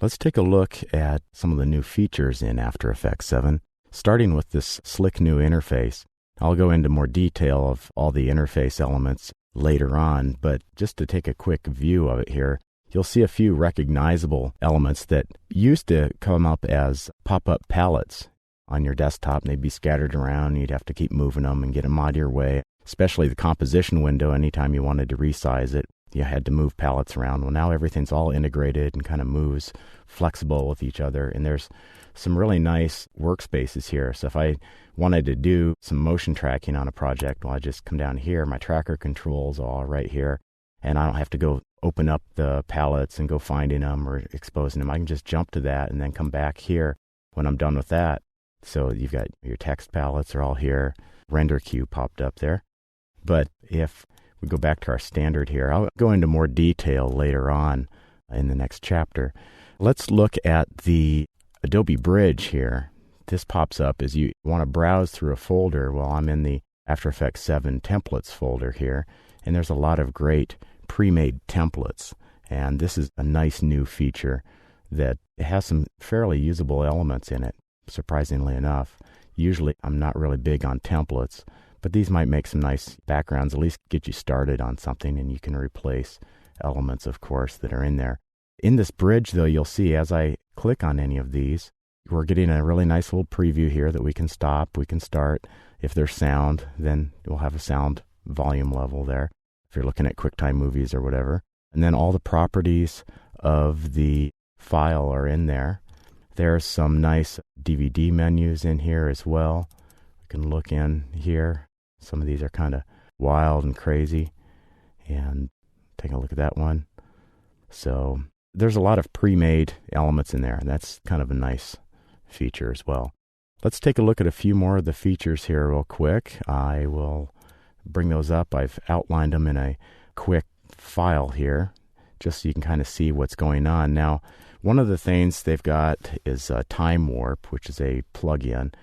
Let's take a look at some of the new features in After Effects 7, starting with this slick new interface. I'll go into more detail of all the interface elements later on, but just to take a quick view of it here, you'll see a few recognizable elements that used to come up as pop-up palettes on your desktop, and they'd be scattered around, and you'd have to keep moving them and get them out of your way, especially the composition window. Anytime you wanted to resize it, you had to move palettes around. Well, now everything's all integrated and kind of moves flexible with each other, and there's some really nice workspaces here. So if I wanted to do some motion tracking on a project, well, I just come down here, my tracker controls are all right here, and I don't have to go open up the palettes and go finding them or exposing them. I can just jump to that and then come back here when I'm done with that. So you've got your text palettes are all here. Render queue popped up there. But if we go back to our standard here, I'll go into more detail later on in the next chapter. Let's look at the Adobe Bridge here. This pops up as you want to browse through a folder. Well, I'm in the After Effects 7 templates folder here, and there's a lot of great pre-made templates. And this is a nice new feature that has some fairly usable elements in it, surprisingly enough. Usually I'm not really big on templates, but these might make some nice backgrounds, at least get you started on something, and you can replace elements, of course, that are in there. In this bridge, though, you'll see as I click on any of these, we're getting a really nice little preview here that we can stop, we can start. If there's sound, then we'll have a sound volume level there, if you're looking at QuickTime movies or whatever. And then all the properties of the file are in there. There's some nice DVD menus in here as well. We can look in here. Some of these are kind of wild and crazy. And take a look at that one. So there's a lot of pre-made elements in there, and that's kind of a nice feature as well. Let's take a look at a few more of the features here real quick. I will bring those up. I've outlined them in a quick file here, just so you can kind of see what's going on. Now, one of the things they've got is Time Warp, which is a plugin,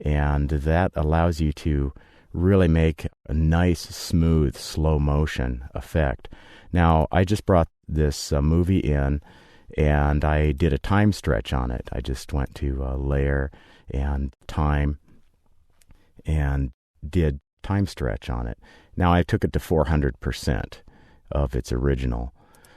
and that allows you to really make a nice, smooth, slow motion effect. Now, I just brought this movie in, and I did a time stretch on it. I just went to Layer and Time and did time stretch on it. Now, I took it to 400% of its original.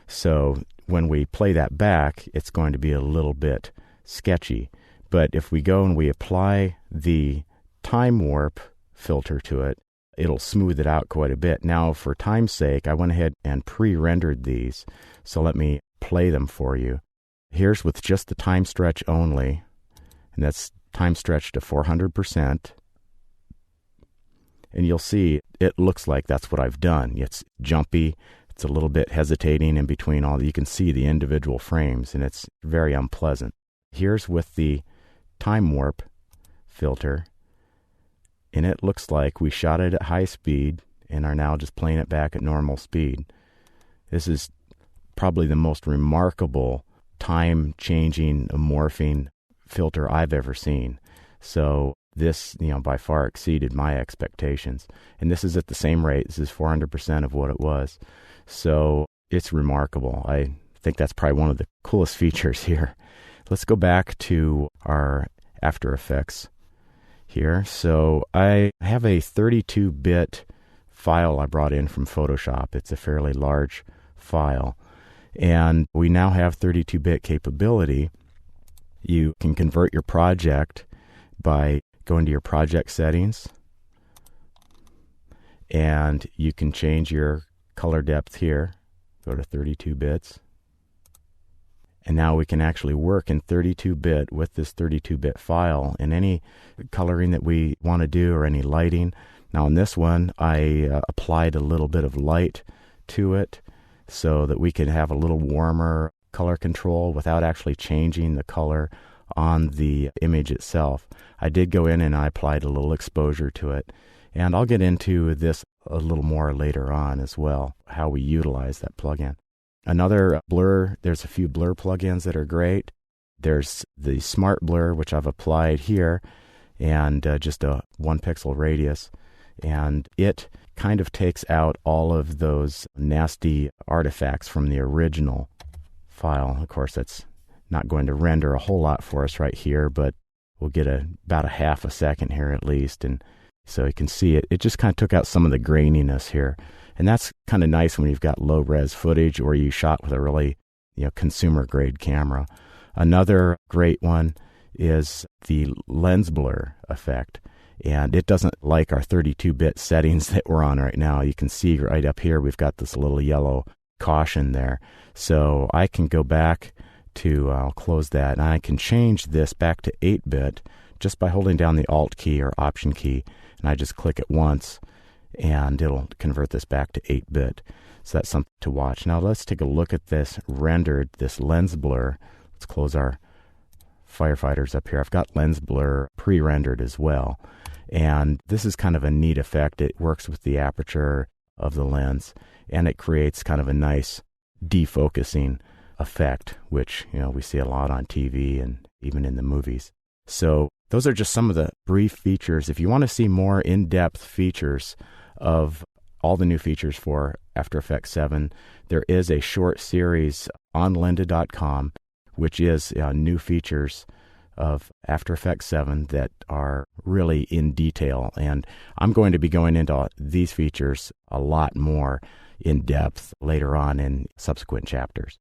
So when we play that back, it's going to be a little bit sketchy. But if we go and we apply the Time Warp filter to it, it'll smooth it out quite a bit. Now, for time's sake, I went ahead and pre-rendered these. So let me play them for you. Here's with just the time stretch only, and that's time stretch to 400%. And you'll see it looks like that's what I've done. It's jumpy. It's a little bit hesitating in between all. You can see the individual frames, and it's very unpleasant. Here's with the Time Warp filter, and it looks like we shot it at high speed and are now just playing it back at normal speed. This is probably the most remarkable time-changing, morphing filter I've ever seen. So this, by far exceeded my expectations. And this is at the same rate. This is 400% of what it was. So it's remarkable. I think that's probably one of the coolest features here. Let's go back to our After Effects here. So I have a 32-bit file I brought in from Photoshop. It's a fairly large file. And we now have 32-bit capability. You can convert your project by going to your project settings, and you can change your color depth here. Go to 32 bits. And now we can actually work in 32-bit with this 32-bit file and any coloring that we want to do or any lighting. Now in this one, I applied a little bit of light to it so that we could have a little warmer color control without actually changing the color on the image itself. I did go in and I applied a little exposure to it. And I'll get into this a little more later on as well, how we utilize that plugin. Another blur, there's a few blur plugins that are great. There's the Smart Blur, which I've applied here, and just a 1 pixel radius. And it kind of takes out all of those nasty artifacts from the original file. Of course, that's not going to render a whole lot for us right here, but we'll get about a half a second here at least. And so you can see it just kind of took out some of the graininess here. And that's kind of nice when you've got low res footage or you shot with a really, consumer grade camera. Another great one is the lens blur effect. And it doesn't like our 32-bit settings that we're on right now. You can see right up here, we've got this little yellow caution there. So I can go back to, I'll close that, and I can change this back to 8-bit just by holding down the Alt key or Option key. And I just click it once, and it'll convert this back to 8-bit. So that's something to watch. Now let's take a look at this rendered, this lens blur. Let's close our firefighters up here. I've got lens blur pre-rendered as well. And this is kind of a neat effect. It works with the aperture of the lens, and it creates kind of a nice defocusing effect, which, we see a lot on TV and even in the movies. So those are just some of the brief features. If you want to see more in-depth features of all the new features for After Effects 7, there is a short series on lynda.com, which is new features of After Effects 7 that are really in detail. And I'm going to be going into these features a lot more in depth later on in subsequent chapters.